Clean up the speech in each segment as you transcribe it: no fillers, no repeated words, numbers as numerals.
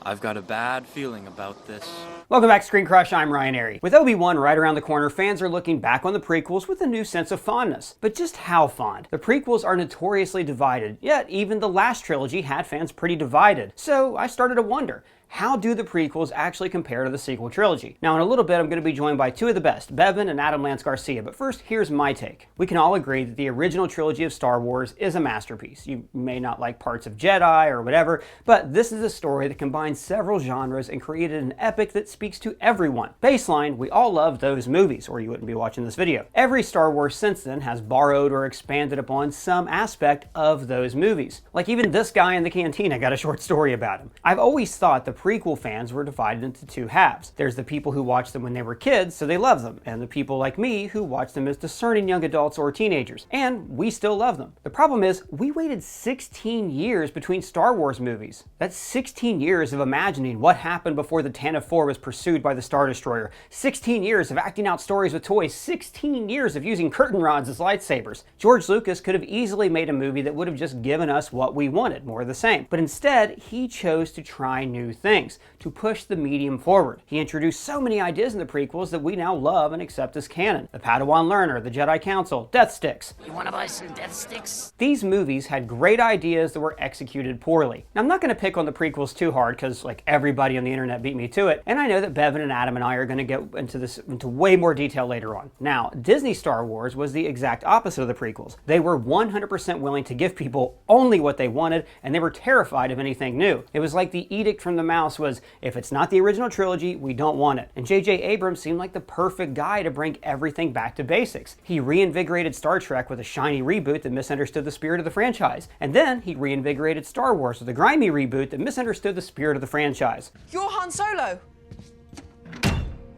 I've got a bad feeling about this. Welcome back to Screen Crush, I'm Ryan Airy. With Obi-Wan right around the corner, fans are looking back on the prequels with a new sense of fondness. But just how fond? The prequels are notoriously divided, yet even the last trilogy had fans pretty divided. So I started to wonder, how do the prequels actually compare to the sequel trilogy? Now in a little bit I'm going to be joined by two of the best, Bevin and Adam Lance Garcia, but first here's my take. We can all agree that the original trilogy of Star Wars is a masterpiece. You may not like parts of Jedi or whatever, but this is a story that combines several genres and created an epic that speaks to everyone. Baseline, we all love those movies, or you wouldn't be watching this video. Every Star Wars since then has borrowed or expanded upon some aspect of those movies. Like even this guy in the cantina got a short story about him. I've always thought the prequel fans were divided into two halves. There's the people who watched them when they were kids, so they love them, and the people like me who watched them as discerning young adults or teenagers, and we still love them. The problem is, we waited 16 years between Star Wars movies. That's 16 years of imagining what happened before the Tantive 4 was pursued by the Star Destroyer, 16 years of acting out stories with toys, 16 years of using curtain rods as lightsabers. George Lucas could have easily made a movie that would have just given us what we wanted, more of the same. But instead, he chose to try new things, to push the medium forward. He introduced so many ideas in the prequels that we now love and accept as canon. The Padawan Learner, the Jedi Council, Death Sticks. You wanna buy some Death Sticks? These movies had great ideas that were executed poorly. Now I'm not going to pick on the prequels too hard because like everybody on the internet beat me to it, and I know that Bevin and Adam and I are going to get into way more detail later on. Now, Disney Star Wars was the exact opposite of the prequels. They were 100% willing to give people only what they wanted, and they were terrified of anything new. It was like the edict from the mouse was, if it's not the original trilogy, we don't want it. And J.J. Abrams seemed like the perfect guy to bring everything back to basics. He reinvigorated Star Trek with a shiny reboot that misunderstood the spirit of the franchise. And then he reinvigorated Star Wars with a grimy reboot that misunderstood the spirit of the franchise. You're Han Solo!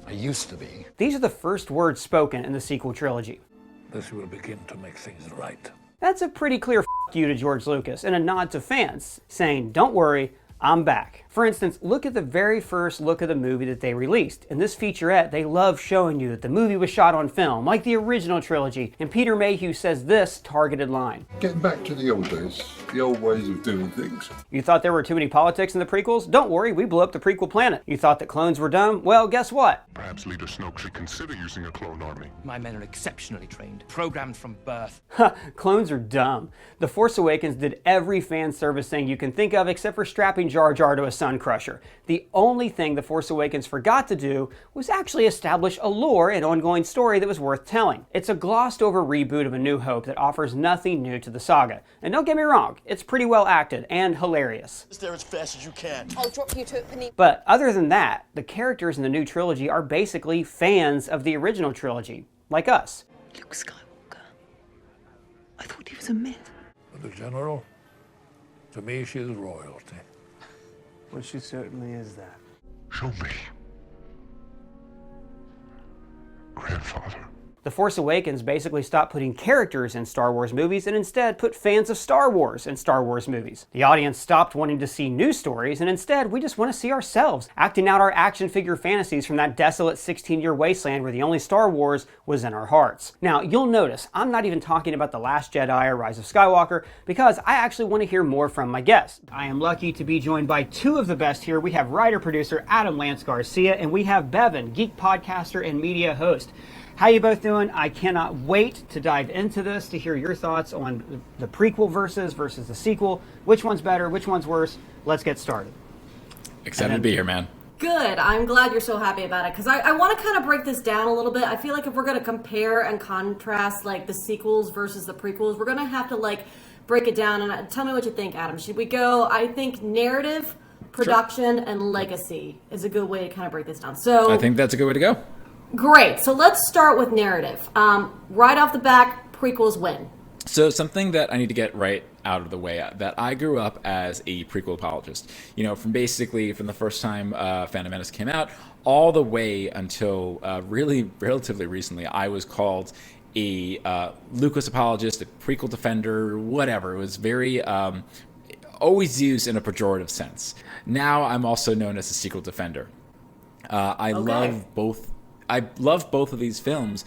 I used to be. These are the first words spoken in the sequel trilogy. This will begin to make things right. That's a pretty clear f*** you to George Lucas and a nod to fans, saying, don't worry, I'm back. For instance, look at the very first look of the movie that they released. In this featurette, they love showing you that the movie was shot on film, like the original trilogy, and Peter Mayhew says this targeted line. Getting back to the old days, the old ways of doing things. You thought there were too many politics in the prequels? Don't worry, we blew up the prequel planet. You thought that clones were dumb? Well, guess what? Perhaps Leader Snoke should consider using a clone army. My men are exceptionally trained, programmed from birth. Clones are dumb. The Force Awakens did every fan service thing you can think of except for strapping Jar Jar to a Sun Crusher. The only thing The Force Awakens forgot to do was actually establish a lore and ongoing story that was worth telling. It's a glossed over reboot of A New Hope that offers nothing new to the saga. And don't get me wrong, it's pretty well acted and hilarious. Just there as fast as you can. I'll drop you to it. But other than that, the characters in the new trilogy are basically fans of the original trilogy, like us. Luke Skywalker. I thought he was a myth. For the General, to me she is royalty. Well, she certainly is that. Show me. Grandfather. The Force Awakens basically stopped putting characters in Star Wars movies and instead put fans of Star Wars in Star Wars movies. The audience stopped wanting to see new stories and instead we just want to see ourselves acting out our action figure fantasies from that desolate 16-year wasteland where the only Star Wars was in our hearts. Now, you'll notice I'm not even talking about The Last Jedi or Rise of Skywalker because I actually want to hear more from my guests. I am lucky to be joined by two of the best here. We have writer-producer Adam Lance Garcia and we have Bevin, geek podcaster and media host. How you both doing? I cannot wait to dive into this, to hear your thoughts on the prequel versus the sequel. Which one's better? Which one's worse? Let's get started. Excited to be here, man. Good. I'm glad you're so happy about it because I want to kind of break this down a little bit. I feel like if we're going to compare and contrast like the sequels versus the prequels, we're going to have to like break it down. And tell me what you think, Adam. Should we go, I think, narrative, production, and legacy is a good way to kind of break this down. So I think that's a good way to go. Great. So let's start with narrative. Right off the back, prequels win. So something that I need to get right out of the way, that I grew up as a prequel apologist. You know, from the first time Phantom Menace came out, all the way until really relatively recently, I was called a Lucas apologist, a prequel defender, whatever. It was very always used in a pejorative sense. Now I'm also known as a sequel defender. I love both of these films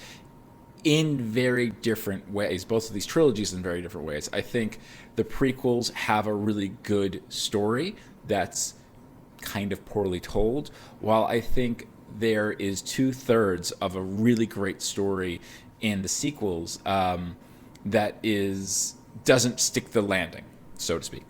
in very different ways, both of these trilogies in very different ways. I think the prequels have a really good story that's kind of poorly told, while I think there is 2/3 of a really great story in the sequels that doesn't stick the landing, so to speak.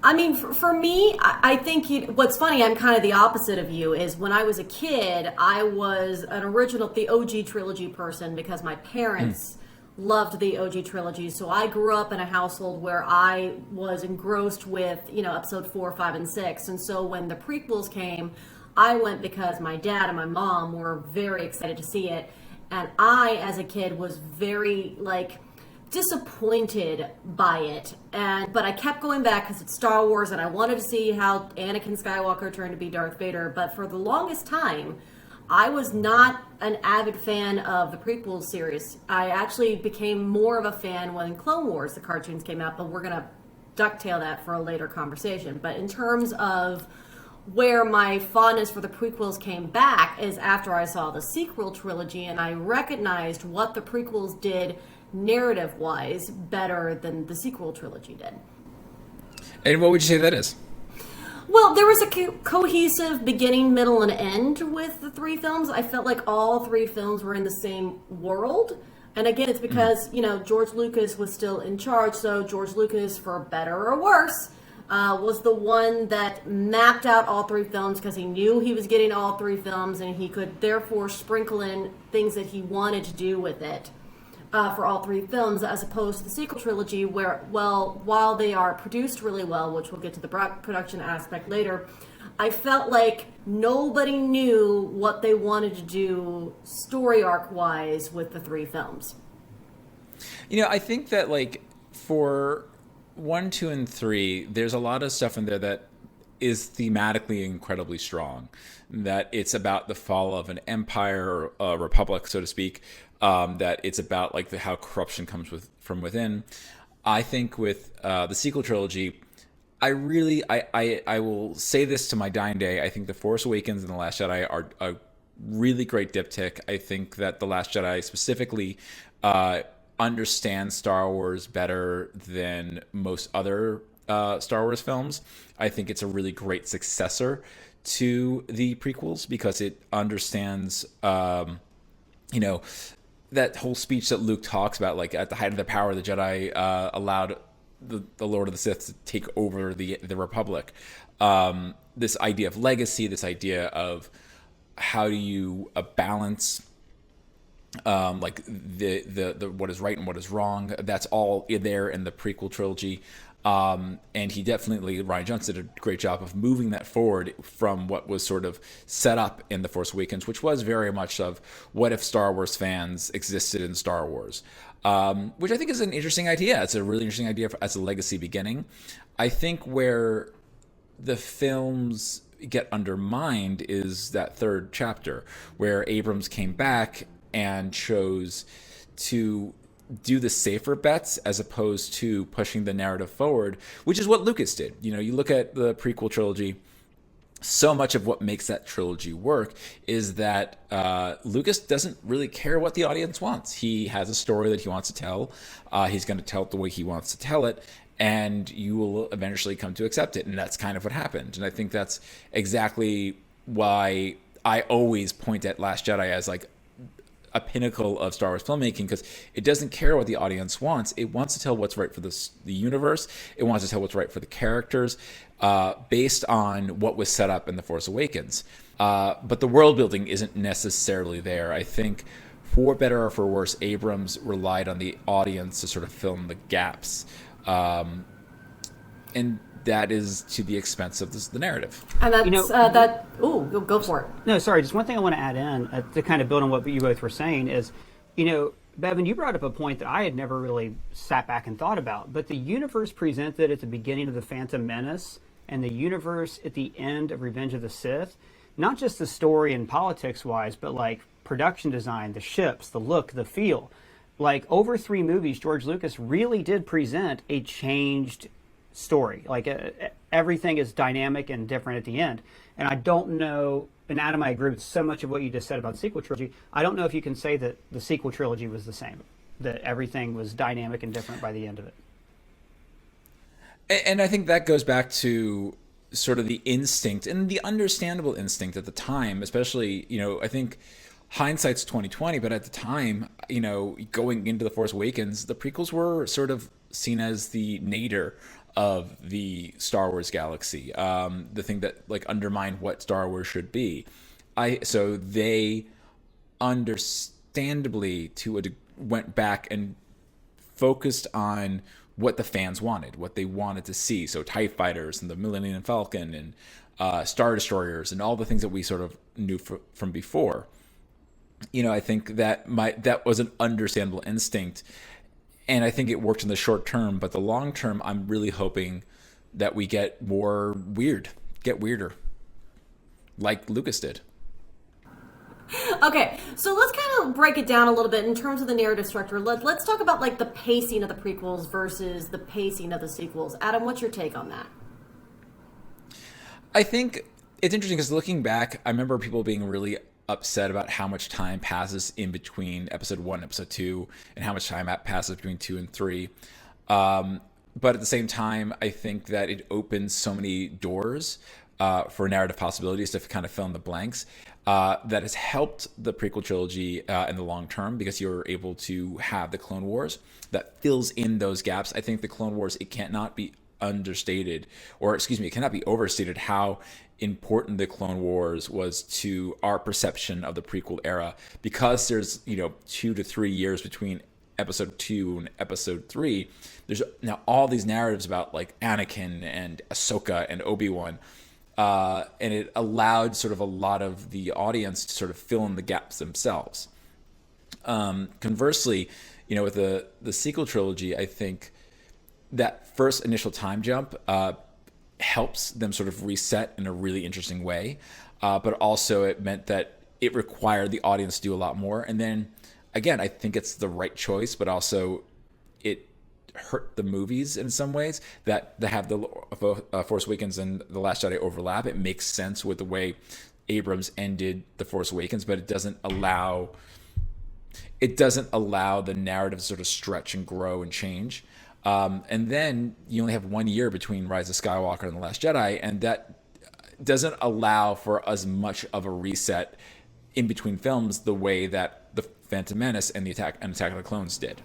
I mean, for me, I think what's funny, I'm kind of the opposite of you, is when I was a kid, I was the OG trilogy person because my parents loved the OG trilogy. So I grew up in a household where I was engrossed with, episode 4, 5, and 6. And so when the prequels came, I went because my dad and my mom were very excited to see it. And I, as a kid, was very, disappointed by it, but I kept going back because it's Star Wars and I wanted to see how Anakin Skywalker turned to be Darth Vader. But for the longest time, I was not an avid fan of the prequel series. I actually became more of a fan when Clone Wars, the cartoons, came out, but we're going to ducktail that for a later conversation. But in terms of where my fondness for the prequels came back is after I saw the sequel trilogy and I recognized what the prequels did narrative-wise better than the sequel trilogy did. And what would you say that is? Well, there was a cohesive beginning, middle, and end with the 3 films. I felt like all 3 films were in the same world. And again, it's because, George Lucas was still in charge, so George Lucas, for better or worse, was the one that mapped out all 3 films because he knew he was getting all 3 films and he could therefore sprinkle in things that he wanted to do with it. For all 3 films, as opposed to the sequel trilogy, where, while they are produced really well, which we'll get to the production aspect later, I felt like nobody knew what they wanted to do story arc-wise with the 3 films. I think that, for 1, 2, and 3, there's a lot of stuff in there that is thematically incredibly strong. That it's about the fall of an empire, or a republic, so to speak. That it's about how corruption comes from within. I think with the sequel trilogy, I will say this to my dying day. I think The Force Awakens and The Last Jedi are a really great diptych. I think that The Last Jedi specifically understands Star Wars better than most other Star Wars films. I think it's a really great successor to the prequels because it understands, that whole speech that Luke talks about, at the height of the power, the Jedi allowed the Lord of the Sith to take over the Republic. This idea of legacy, this idea of how do you balance the what is right and what is wrong. That's all there in the prequel trilogy. And he definitely, Rian Johnson did a great job of moving that forward from what was sort of set up in The Force Awakens, which was very much of what if Star Wars fans existed in Star Wars, which I think is an interesting idea. It's a really interesting idea as a legacy beginning. I think where the films get undermined is that 3rd chapter, where Abrams came back and chose to do the safer bets as opposed to pushing the narrative forward, which is what Lucas did. You look at the prequel trilogy, so much of what makes that trilogy work is that Lucas doesn't really care what the audience wants. He has a story that he wants to tell. He's going to tell it the way he wants to tell it, and you will eventually come to accept it. And that's kind of what happened. And I think that's exactly why I always point at Last Jedi as a pinnacle of Star Wars filmmaking, because it doesn't care what the audience wants. It wants to tell what's right for the universe. It wants to tell what's right for the characters, based on what was set up in The Force Awakens. But the world building isn't necessarily there. I think, for better or for worse, Abrams relied on the audience to sort of fill in the gaps. And that is to the expense of the narrative. And that's go for it. No, sorry, just one thing I want to add in to kind of build on what you both were saying is, Bevin, you brought up a point that I had never really sat back and thought about, but the universe presented at the beginning of The Phantom Menace and the universe at the end of Revenge of the Sith, not just the story and politics-wise, but production design, the ships, the look, the feel. Over 3 movies, George Lucas really did present a changed story. Everything is dynamic and different at the end. And I don't know, and Adam, I agree with so much of what you just said about the sequel trilogy. I don't know if you can say that the sequel trilogy was the same, that everything was dynamic and different by the end of it. And I think that goes back to sort of the instinct and the understandable instinct at the time, especially, I think hindsight's 2020, but at the time, going into The Force Awakens, the prequels were sort of seen as the nadir of the Star Wars galaxy, the thing that like undermined what Star Wars should be. So they understandably went back and focused on what the fans wanted, what they wanted to see. So TIE fighters and the Millennium Falcon and Star Destroyers and all the things that we sort of knew from before. I think that was an understandable instinct, and I think it worked in the short term. But the long term, I'm really hoping that we get weirder, like Lucas did. Okay, so let's kind of break it down a little bit in terms of the narrative structure. Let's talk about like the pacing of the prequels versus the pacing of the sequels. Adam, what's your take on that? I think it's interesting because looking back, I remember people being really upset about how much time passes in between episode 1 and episode 2 and how much time passes between 2 and 3. But at the same time, I think that it opens so many doors for narrative possibilities to kind of fill in the blanks that has helped the prequel trilogy in the long term, because you're able to have the Clone Wars that fills in those gaps. I think the Clone Wars, it cannot be understated, or excuse me, it cannot be overstated how important the Clone Wars was to our perception of the prequel era, because there's 2 to 3 years between episode 2 and episode 3. There's now all these narratives about like Anakin and Ahsoka and Obi-Wan, and it allowed sort of a lot of the audience to sort of fill in the gaps themselves. Conversely, with the sequel trilogy, I think that first initial time jump helps them sort of reset in a really interesting way. But also it meant that it required the audience to do a lot more. And then again, I think it's the right choice, but also it hurt the movies in some ways that have the Force Awakens and The Last Jedi overlap. It makes sense with the way Abrams ended The Force Awakens, but it doesn't allow the narrative to sort of stretch and grow and change. And then you only have 1 year between Rise of Skywalker and The Last Jedi, and that doesn't allow for as much of a reset in between films the way that The Phantom Menace and Attack of the Clones did.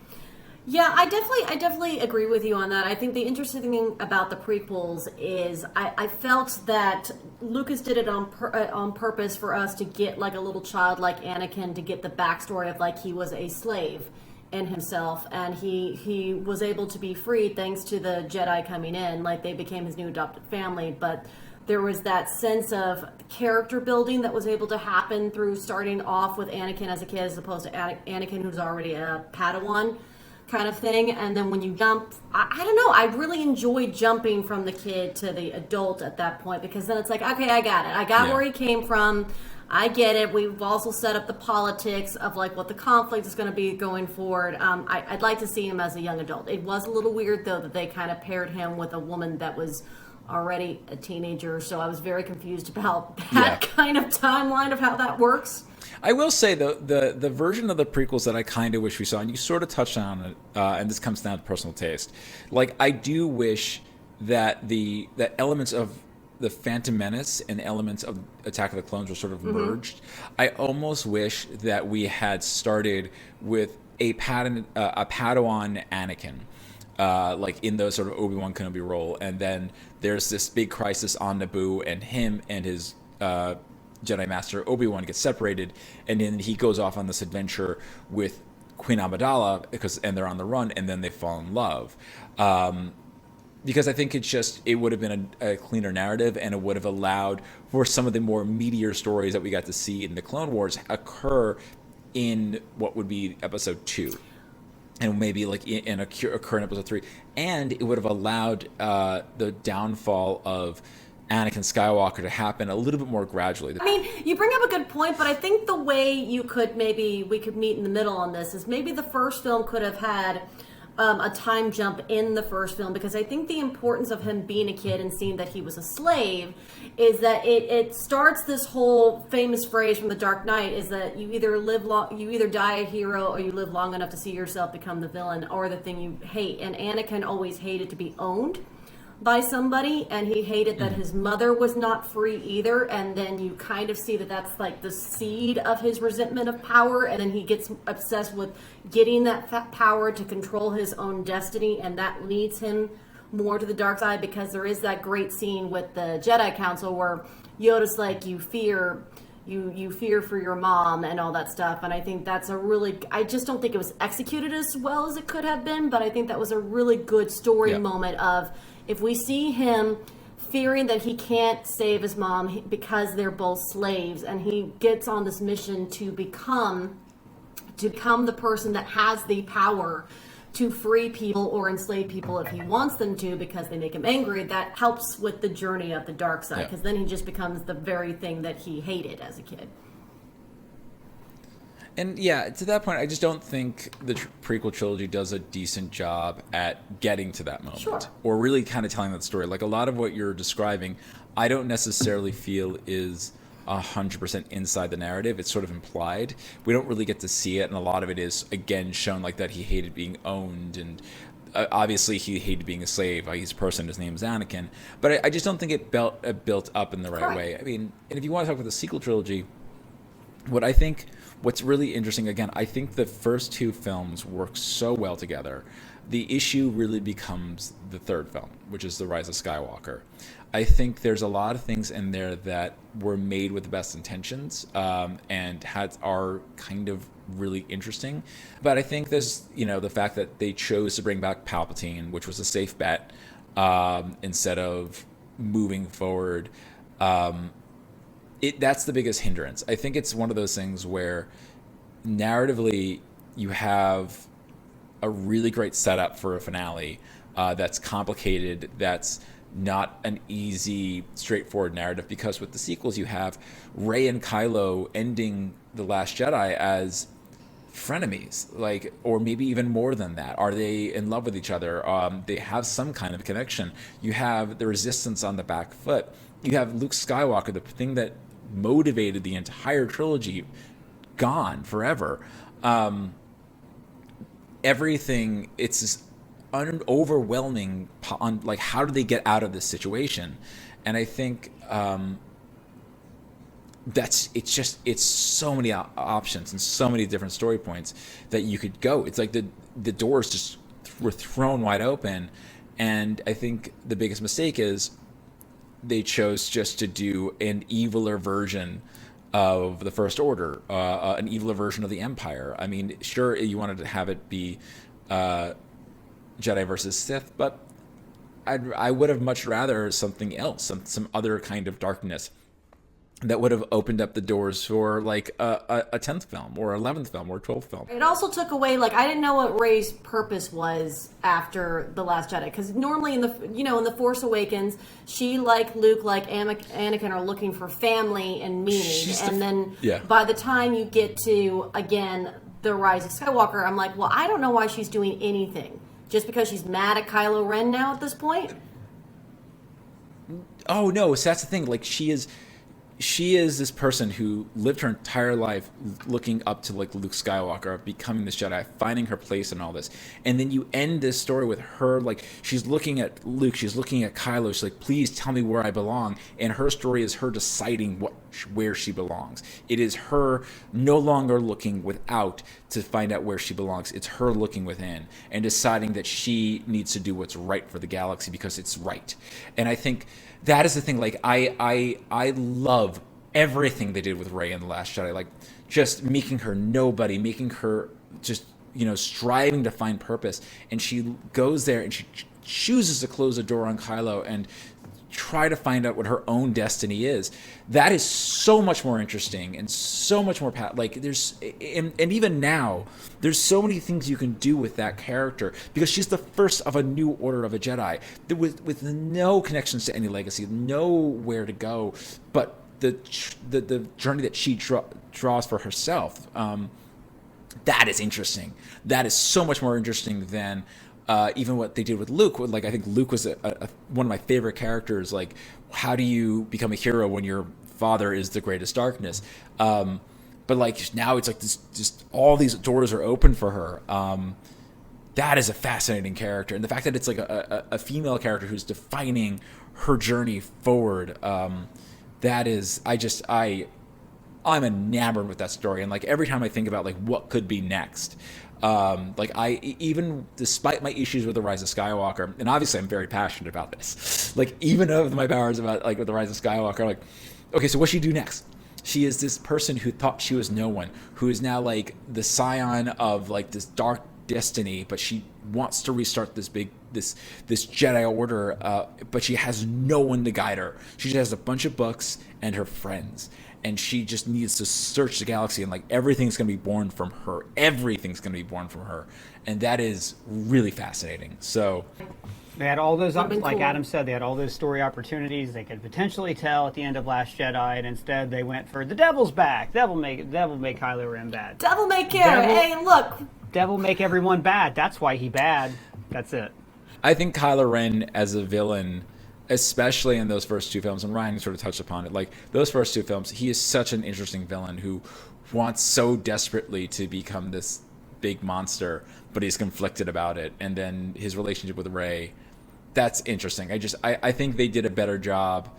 Yeah, I definitely agree with you on that. I think the interesting thing about the prequels is I felt that Lucas did it on purpose for us to get like a little child like Anakin, to get the backstory of like he was a slave in himself, and he was able to be freed thanks to the Jedi coming in, like they became his new adopted family. But there was that sense of character building that was able to happen through starting off with Anakin as a kid as opposed to Anakin who's already a Padawan kind of thing. And then when you jump, I don't know, I really enjoyed jumping from the kid to the adult at that point, because then it's like, okay, I got it. I got where he came from. I get it. We've also set up the politics of like what the conflict is going to be going forward. I'd like to see him as a young adult. It was a little weird though that they kind of paired him with a woman that was already a teenager, so I was very confused about that kind of timeline of how that works. I will say though, the version of the prequels that I kind of wish we saw, and you sort of touched on it, and this comes down to personal taste. Like I do wish that the elements of the Phantom Menace and elements of Attack of the Clones were sort of merged. I almost wish that we had started with a Padawan Anakin, like in the sort of Obi-Wan Kenobi role, and then there's this big crisis on Naboo, and him and his Jedi Master Obi-Wan get separated, and then he goes off on this adventure with Queen Amidala and they're on the run, and then they fall in love. Because I think it would have been a cleaner narrative, and it would have allowed for some of the more meatier stories that we got to see in the Clone Wars occur in what would be episode 2. And maybe like occur in episode 3. And it would have allowed the downfall of Anakin Skywalker to happen a little bit more gradually. I mean, you bring up a good point, but I think the way we could meet in the middle on this is maybe the first film could have had a time jump in the first film, because I think the importance of him being a kid and seeing that he was a slave is that it starts this whole famous phrase from The Dark Knight, is that you either die a hero, or you live long enough to see yourself become the villain or the thing you hate. And Anakin always hated to be owned. by somebody, and he hated that his mother was not free either, and then you kind of see that that's like the seed of his resentment of power, and then he gets obsessed with getting that power to control his own destiny, and that leads him more to the dark side, because there is that great scene with the Jedi Council where Yoda's like, you fear for your mom and all that stuff. And I think that's I just don't think it was executed as well as it could have been, but I think that was a really good story moment of, if we see him fearing that he can't save his mom because they're both slaves, and he gets on this mission to become the person that has the power to free people or enslave people if he wants them to, because they make him angry, that helps with the journey of the dark side, because then he just becomes the very thing that he hated as a kid. And yeah, to that point, I just don't think the prequel trilogy does a decent job at getting to that moment, or really kind of telling that story. Like, a lot of what you're describing, I don't necessarily feel is 100% inside the narrative. It's sort of implied. We don't really get to see it, and a lot of it is, again, shown like that he hated being owned, and obviously he hated being a slave. He's a person, his name is Anakin. But I just don't think it built up in the right way. I mean, and if you want to talk about the sequel trilogy, what's really interesting, again, I think the first two films work so well together. The issue really becomes the third film, which is The Rise of Skywalker. I think there's a lot of things in there that were made with the best intentions, and are kind of really interesting. But I think there's, the fact that they chose to bring back Palpatine, which was a safe bet, instead of moving forward. That's the biggest hindrance. I think it's one of those things where narratively you have a really great setup for a finale that's complicated, that's not an easy, straightforward narrative, because with the sequels you have Rey and Kylo ending The Last Jedi as frenemies, or maybe even more than that. Are they in love with each other? They have some kind of connection. You have the Resistance on the back foot. You have Luke Skywalker, the thing that motivated the entire trilogy, gone forever. Everything, it's this overwhelming on how do they get out of this situation. And I think it's so many options and so many different story points that you could go. It's like the doors just were thrown wide open. And I think the biggest mistake is they chose just to do an eviler version of the First Order, an eviler version of the Empire. I mean, sure, you wanted to have it be Jedi versus Sith, but I would have much rather something else, some other kind of darkness that would have opened up the doors for a 10th film or 11th film or 12th film. It also took away, I didn't know what Rey's purpose was after The Last Jedi, because normally in the Force Awakens, she, like Luke, like Anakin, are looking for family and meaning. By the time you get to, again, The Rise of Skywalker, I'm like, well, I don't know why she's doing anything. Just because she's mad at Kylo Ren now at this point? Oh, no, so that's the thing. She is this person who lived her entire life looking up to Luke Skywalker, becoming this Jedi, finding her place in all this. And then you end this story with her, she's looking at Luke, she's looking at Kylo, she's like, please tell me where I belong. And her story is her deciding where she belongs. It is her no longer looking without to find out where she belongs. It's her looking within and deciding that she needs to do what's right for the galaxy because it's right. And I think that is the thing. I love everything they did with Rey in The Last Jedi. Just making her nobody, making her just, striving to find purpose. And she goes there and she chooses to close the door on Kylo and try to find out what her own destiny is. That is so much more interesting and so much more and even now there's so many things you can do with that character, because she's the first of a new order of a Jedi with no connections to any legacy, nowhere to go but the journey that she draws for herself. That is interesting. That is so much more interesting than even what they did with Luke. I think Luke was one of my favorite characters. How do you become a hero when your father is the greatest darkness? But now it's this, just all these doors are open for her. that is a fascinating character. And the fact that it's like a female character who's defining her journey forward, that is, I'm enamored with that story. And like every time I think about like what could be next, like even despite my issues with the Rise of Skywalker, and obviously I'm very passionate about this, like even of my powers about like with the Rise of Skywalker, like, okay, so what should she do next? She is this person who thought she was no one, who is now like the scion of like this dark destiny, but she wants to restart this Jedi Order, but she has no one to guide her. She just has a bunch of books and her friends, and she just needs to search the galaxy, and like everything's going to be born from her. Everything's going to be born from her, and that is really fascinating. So they had all those, like cool. Adam said, they had all those story opportunities they could potentially tell at the end of Last Jedi, and instead they went for the devil's back. Devil make Kylo Ren bad. Devil may care. Hey, look. Devil make everyone bad. That's why he bad. That's it. I think Kylo Ren as a villain, especially in those first two films, and Ryan sort of touched upon it, like those first two films, he is such an interesting villain who wants so desperately to become this big monster, but he's conflicted about it. And then his relationship with Rey, that's interesting. I think they did a better job,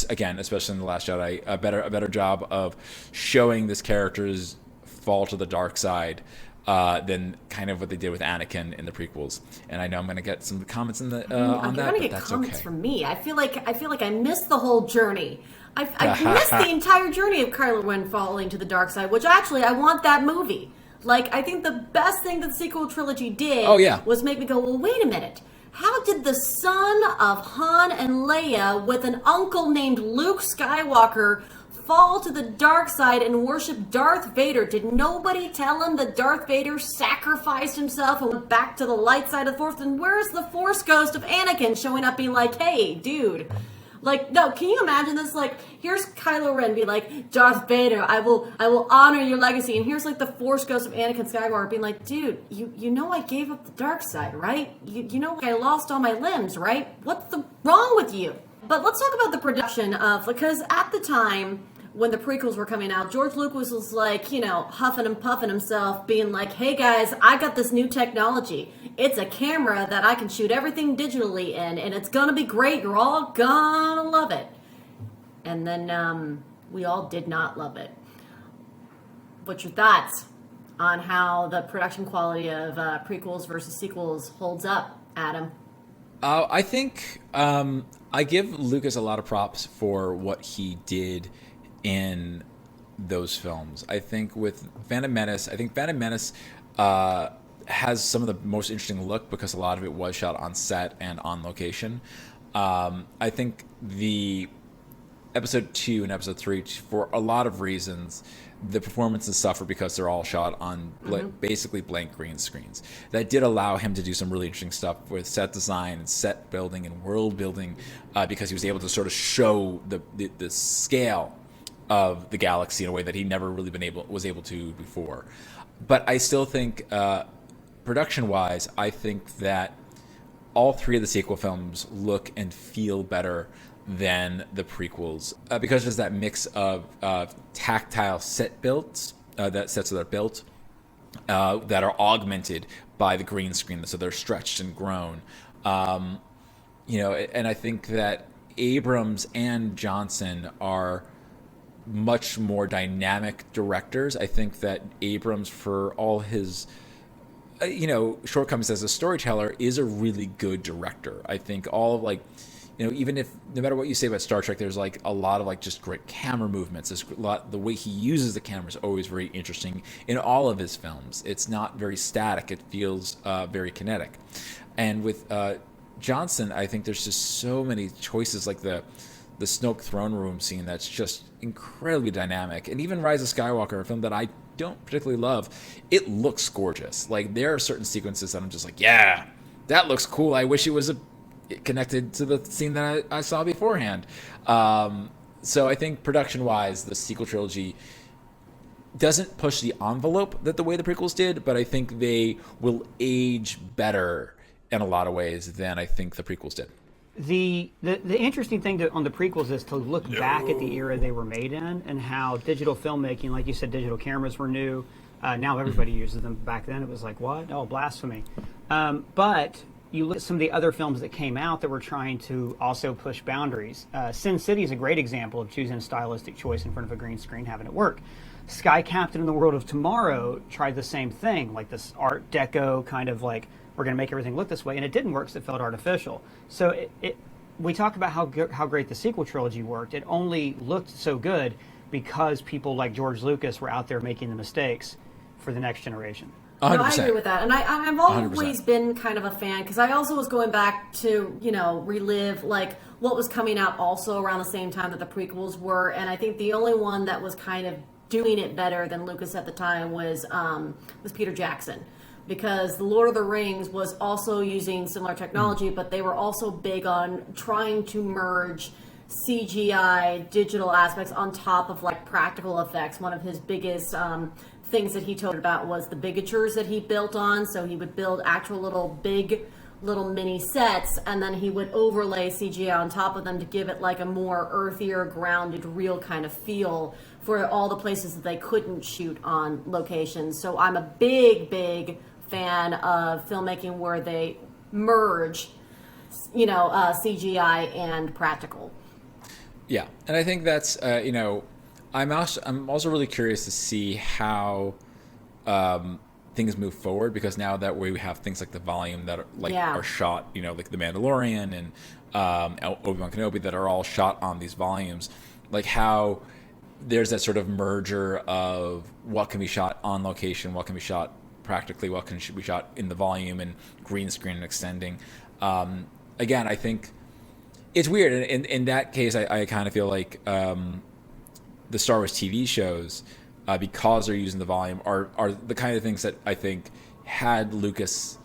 again, especially in The Last Jedi, a better job of showing this character's fall to the dark side than kind of what they did with Anakin in the prequels. And I know I'm going to get some comments in the on that, but that's comments okay. from me. I feel like I missed the whole journey. I missed the entire journey of Kylo Ren falling to the dark side, which actually I want that movie. Like, I think the best thing that the sequel trilogy did was make me go, well, wait a minute. How did the son of Han and Leia with an uncle named Luke Skywalker fall to the dark side and worship Darth Vader? Did nobody tell him that Darth Vader sacrificed himself and went back to the light side of the Force? And where's the Force ghost of Anakin showing up being like, hey, dude. Like, no, can you imagine this? Like, here's Kylo Ren be like, Darth Vader, I will honor your legacy. And here's like the Force ghost of Anakin Skywalker being like, dude, you know I gave up the dark side, right? You know I lost all my limbs, right? What's wrong with you? But let's talk about the production of, because at the time when the prequels were coming out, George Lucas was like, you know, huffing and puffing himself, being like, hey guys, I got this new technology. It's a camera that I can shoot everything digitally in, and it's gonna be great. You're all gonna love it. And then we all did not love it. What's your thoughts on how the production quality of prequels versus sequels holds up, Adam? I think I give Lucas a lot of props for what he did in those films. I think with Phantom Menace, has some of the most interesting look because a lot of it was shot on set and on location. I think the episode 2 and episode 3, for a lot of reasons, the performances suffer because they're all shot on basically blank green screens. That did allow him to do some really interesting stuff with set design and set building and world building, because he was able to sort of show the scale of the galaxy in a way that he never really was able to before. But I still think, production-wise, I think that all three of the sequel films look and feel better than the prequels, because there's that mix of tactile set builds, sets that are built, that are augmented by the green screen, so they're stretched and grown. And I think that Abrams and Johnson are much more dynamic directors. I think that Abrams, for all his shortcomings as a storyteller, is a really good director. I think all of even if, no matter what you say about Star Trek, there's like a lot of like just great camera movements. There's a lot, the way he uses the camera is always very interesting in all of his films. It's not very static. It feels very kinetic. And with Johnson, I think there's just so many choices, like the Snoke throne room scene that's just incredibly dynamic. And even Rise of Skywalker, a film that I don't particularly love, it looks gorgeous. Like, there are certain sequences that I'm just like, yeah, that looks cool. I wish it was connected to the scene that I saw beforehand. So I think production-wise, the sequel trilogy doesn't push the envelope that the way the prequels did, but I think they will age better in a lot of ways than I think the prequels did. The interesting thing on the prequels is to look back at the era they were made in and how digital filmmaking, like you said, digital cameras were new. Now everybody uses them. Back then it was like, what? Oh, blasphemy. But you look at some of the other films that came out that were trying to also push boundaries. Sin City is a great example of choosing a stylistic choice in front of a green screen, having it work. Sky Captain in the World of Tomorrow tried the same thing, like this Art Deco kind of like, we're going to make everything look this way, and it didn't work because it felt artificial. So we talk about how great the sequel trilogy worked. It only looked so good because people like George Lucas were out there making the mistakes for the next generation. 100%. No, I agree with that, and I've always 100%. been kind of a fan because I also was going back to relive like what was coming out also around the same time that the prequels were, and I think the only one that was kind of doing it better than Lucas at the time was Peter Jackson, because The Lord of the Rings was also using similar technology, but they were also big on trying to merge CGI digital aspects on top of like practical effects. One of his biggest things that he told about was the bigatures that he built on. So he would build actual little mini sets, and then he would overlay CGI on top of them to give it like a more earthier, grounded, real kind of feel for all the places that they couldn't shoot on locations. So I'm a big fan of filmmaking where they merge, CGI and practical. Yeah, and I think that's I'm also really curious to see how things move forward, because now that we have things like the volume that are shot, like The Mandalorian and Obi-Wan Kenobi that are all shot on these volumes, like how there's that sort of merger of what can be shot on location, what can be shot practically, what should be shot in the volume and green screen and extending. Again, I think it's weird. In that case, I kind of feel like the Star Wars TV shows, because they're using the volume, are the kind of things that I think had Lucas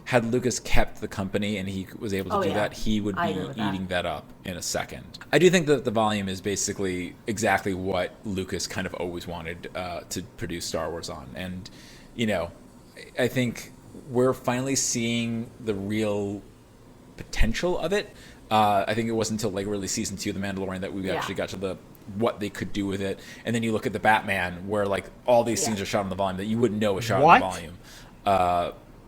kept the company and he was able to do that, he would be eating that up in a second. I do think that the volume is basically exactly what Lucas kind of always wanted to produce Star Wars on. And, I think we're finally seeing the real potential of it. I think it wasn't until like really season 2 of The Mandalorian that we actually got to what they could do with it. And then you look at the Batman, where like all these scenes are shot on the volume that you wouldn't know was shot on the volume.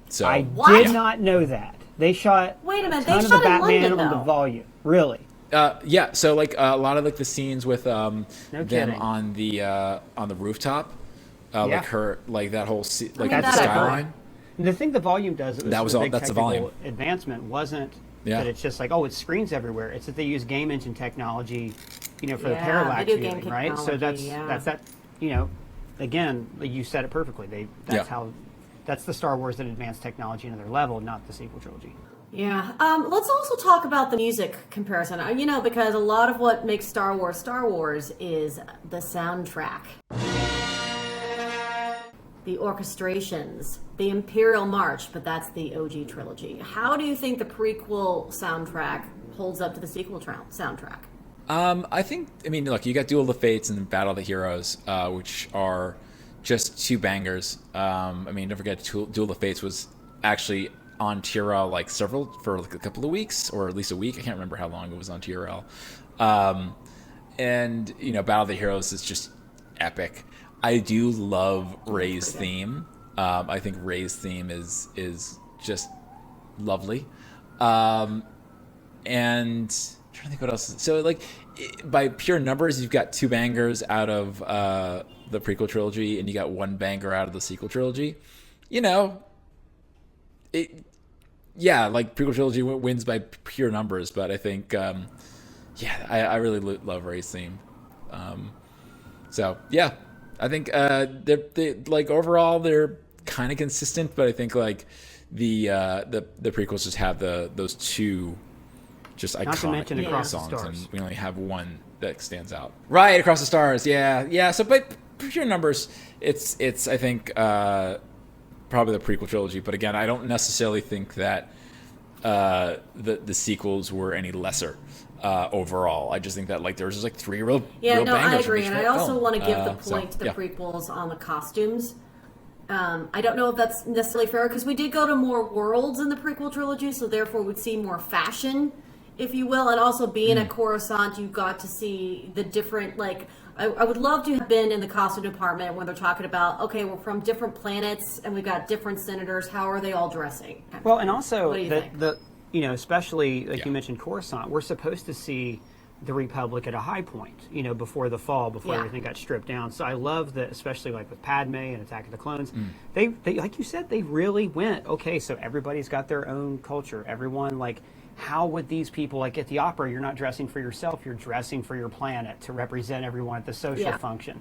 So I did not know that they shot. Wait a minute, a ton they of shot the in Batman London, on though. the volume. Really? Yeah. So like a lot of like the scenes with them kidding. on the rooftop, like her, like that whole like mean, the that I've heard. skyline. The thing the volume does, it was a big that's the technical volume. advancement, wasn't that it's just like, oh, it's screens everywhere. It's that they use game engine technology, for the parallax video game viewing, right? So technology, that's that. Again, you said it perfectly. That's the Star Wars that advanced technology another level, not the sequel trilogy. Yeah. Let's also talk about the music comparison, because a lot of what makes Star Wars is the soundtrack. The orchestrations, the Imperial March, but that's the OG trilogy. How do you think the prequel soundtrack holds up to the sequel soundtrack? I mean, look, you got Duel of the Fates and Battle of the Heroes, which are just two bangers. I mean, don't forget, Duel of the Fates was actually on TRL for a couple of weeks, or at least a week. I can't remember how long it was on TRL. And Battle of the Heroes is just epic. I do love Rey's theme. I think Rey's theme is just lovely. And I'm trying to think what else. So like by pure numbers, you've got two bangers out of the prequel trilogy, and you got one banger out of the sequel trilogy. Like prequel trilogy wins by pure numbers, but I think I really love Rey's theme. So yeah. I think they like overall they're kind of consistent, but I think like the prequels just have those two just iconic songs, and we only have one that stands out. Right, Across the Stars, yeah. So by pure numbers, it's I think probably the prequel trilogy, but again, I don't necessarily think that the sequels were any lesser. Overall, I just think that like there's just like three real bangers. I agree, and I also film. want to give the point to the prequels on the costumes. I don't know if that's necessarily fair, because we did go to more worlds in the prequel trilogy, so therefore we'd see more fashion if you will, and also being at Coruscant, you got to see the different, like, I would love to have been in the costume department when they're talking about, okay, we're from different planets and we've got different senators. How are they all dressing? Well, and also, What do you think? especially, like you mentioned, Coruscant, we're supposed to see the Republic at a high point, before the fall, before everything got stripped down. So I love that, especially like with Padme and Attack of the Clones, they like you said, they really went, okay, so everybody's got their own culture. Everyone, like, how would these people, like at the opera, you're not dressing for yourself, you're dressing for your planet to represent everyone at the social function.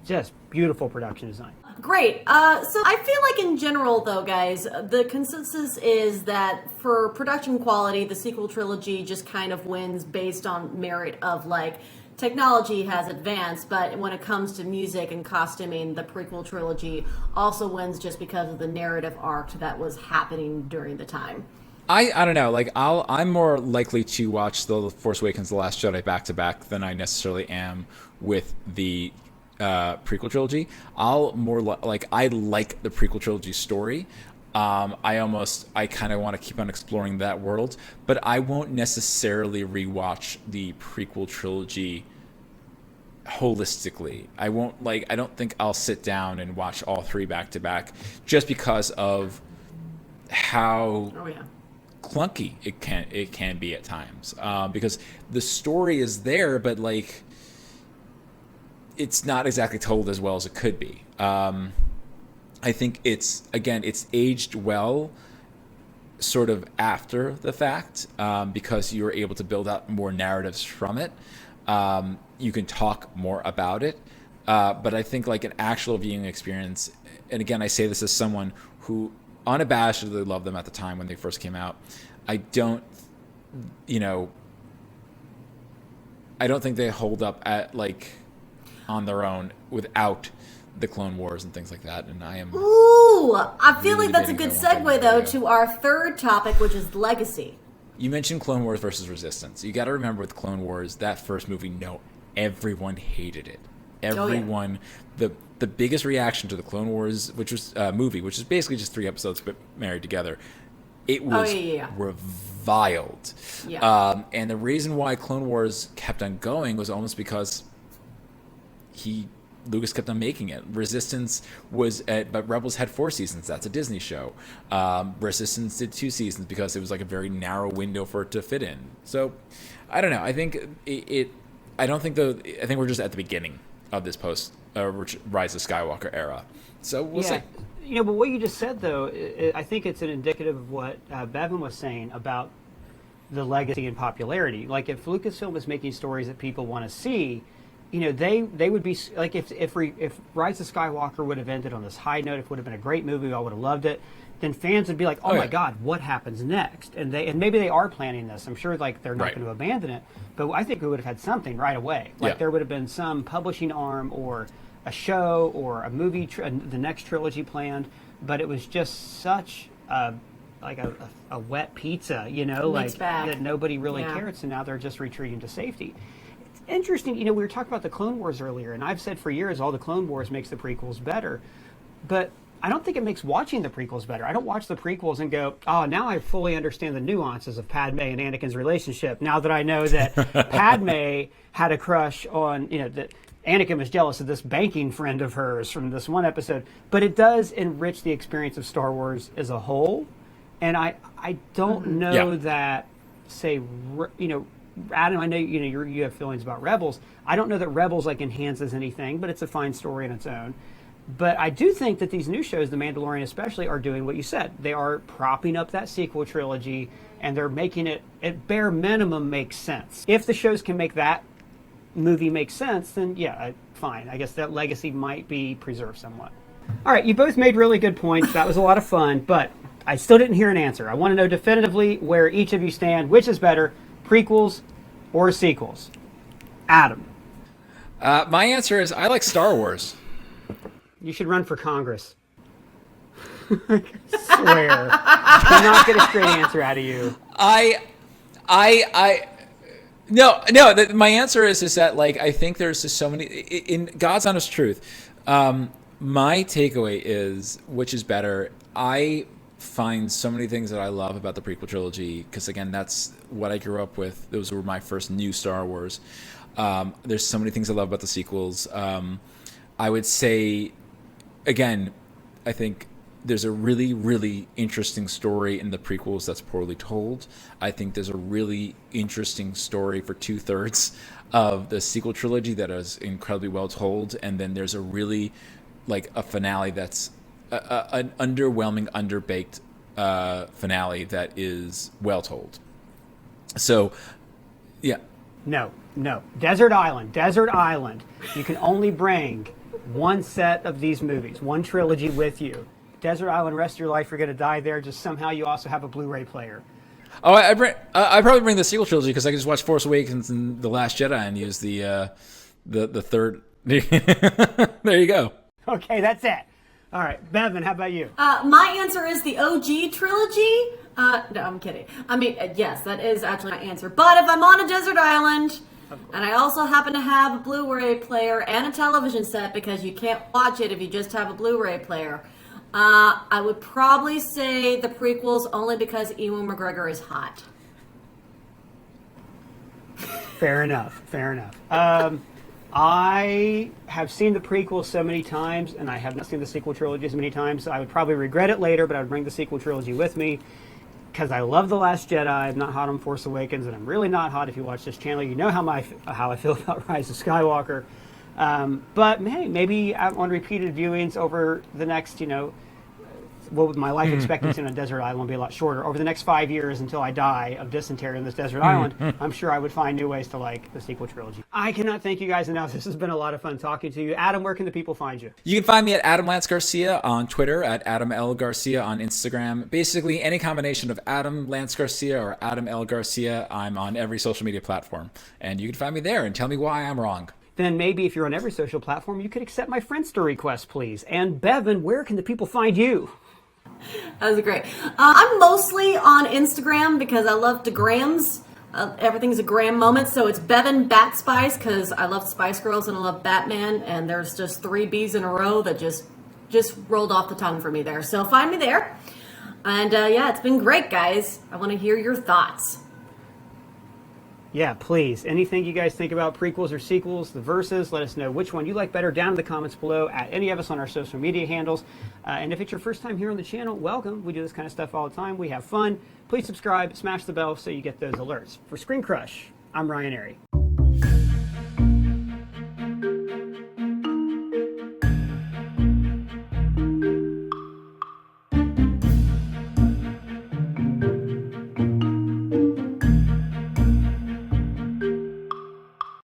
Just beautiful production design. Great. So I feel like in general, though, guys, the consensus is that for production quality, the sequel trilogy just kind of wins based on merit of, like, technology has advanced, but when it comes to music and costuming, the prequel trilogy also wins just because of the narrative arc that was happening during the time. I don't know. Like I'm more likely to watch The Force Awakens, The Last Jedi back to back than I necessarily am with the prequel trilogy. I like the prequel trilogy story. I kind of want to keep on exploring that world, but I won't necessarily rewatch the prequel trilogy holistically. I don't think I'll sit down and watch all three back to back just because of how clunky it can be at times, because the story is there, but like it's not exactly told as well as it could be. I think it's aged well sort of after the fact, because you're able to build out more narratives from it. You can talk more about it, but I think like an actual viewing experience, and again I say this as someone who unabashedly loved them at the time when they first came out, I don't think they hold up at like on their own without the Clone Wars and things like that. And I am I feel like that's a good segue though to our third topic, which is legacy. You mentioned Clone Wars versus Resistance. You got to remember with Clone Wars, that first movie, everyone hated it. Everyone, the biggest reaction to the Clone Wars, which was a movie, which is basically just 3 episodes but married together, it was reviled. And the reason why Clone Wars kept on going was almost because Lucas kept on making it. Resistance but Rebels had 4 seasons. That's a Disney show. Resistance did 2 seasons because it was like a very narrow window for it to fit in. So, I don't know. I think I think we're just at the beginning of this Rise of Skywalker era. So we'll see. But what you just said, though, I think it's an indicative of what Bevin was saying about the legacy and popularity. Like, if Lucasfilm is making stories that people want to see, they would be like, if Rise of Skywalker would have ended on this high note, if it would have been a great movie, I would have loved it, then fans would be like, oh my God, what happens next? And maybe they are planning this. I'm sure like they're not going to abandon it, but I think we would have had something right away. Like there would have been some publishing arm or a show or a movie, the next trilogy planned, but it was just such a wet pizza, like that nobody really cared. So now they're just retreating to safety. It's interesting, we were talking about the Clone Wars earlier, and I've said for years all the Clone Wars makes the prequels better, but I don't think it makes watching the prequels better. I don't watch the prequels and go, oh, now I fully understand the nuances of Padme and Anakin's relationship. Now that I know that Padme had a crush on, that Anakin was jealous of this banking friend of hers from this one episode. But it does enrich the experience of Star Wars as a whole. And I don't know that, say, Adam, I know you have feelings about Rebels. I don't know that Rebels like enhances anything, but it's a fine story in its own. But I do think that these new shows, The Mandalorian especially, are doing what you said. They are propping up that sequel trilogy, and they're making it, at bare minimum, make sense. If the shows can make that movie make sense, then fine. I guess that legacy might be preserved somewhat. All right, you both made really good points. That was a lot of fun, but I still didn't hear an answer. I want to know definitively where each of you stand. Which is better, prequels or sequels? Adam. My answer is I like Star Wars. You should run for Congress. I swear. I'm not get a straight answer out of you. My answer is that, like, I think there's just so many, in God's honest truth, my takeaway is, which is better, I find so many things that I love about the prequel trilogy, because again, that's what I grew up with. Those were my first new Star Wars. There's so many things I love about the sequels. I would say, again, I think there's a really, really interesting story in the prequels that's poorly told. I think there's a really interesting story for 2/3 of the sequel trilogy that is incredibly well told, and then there's a really, like, a finale that's an underwhelming, underbaked finale that is well told. So, yeah. No. Desert Island. You can only bring one set of these movies, one trilogy with you. Desert Island, rest of your life, you're going to die there. Just somehow you also have a Blu-ray player. Oh, I probably bring the sequel trilogy because I can just watch Force Awakens and The Last Jedi and use the third. There you go. Okay, that's it. All right, Bevin, how about you? My answer is the OG trilogy. No, I'm kidding. I mean, yes, that is actually my answer. But if I'm on a desert island, and I also happen to have a Blu-ray player and a television set, because you can't watch it if you just have a Blu-ray player, I would probably say the prequels, only because Ewan McGregor is hot. Fair enough. I have seen the prequels so many times, and I have not seen the sequel trilogy as many times, so I would probably regret it later, but I would bring the sequel trilogy with me, because I love The Last Jedi. I'm not hot on Force Awakens, and I'm really not hot if you watch this channel. You know how I feel about Rise of Skywalker. But hey, maybe on repeated viewings over the next, my life expectancy on a desert island will be a lot shorter. Over the next 5 years until I die of dysentery on this desert island, I'm sure I would find new ways to like the sequel trilogy. I cannot thank you guys enough. This has been a lot of fun talking to you. Adam, where can the people find you? You can find me at Adam Lance Garcia on Twitter, at Adam L. Garcia on Instagram. Basically, any combination of Adam Lance Garcia or Adam L. Garcia, I'm on every social media platform. And you can find me there and tell me why I'm wrong. Then maybe if you're on every social platform, you could accept my Friendster request, please. And Bevin, where can the people find you? That was great. I'm mostly on Instagram because I love the grams. Everything's a gram moment, so it's Bevin Batspice because I love Spice Girls and I love Batman, and there's just 3 B's in a row that just rolled off the tongue for me there. So find me there. And yeah, it's been great, guys. I want to hear your thoughts. Yeah, please. Anything you guys think about prequels or sequels, the verses, let us know which one you like better down in the comments below at any of us on our social media handles. And if it's your first time here on the channel, welcome. We do this kind of stuff all the time. We have fun. Please subscribe, smash the bell so you get those alerts. For Screen Crush, I'm Ryan Airy.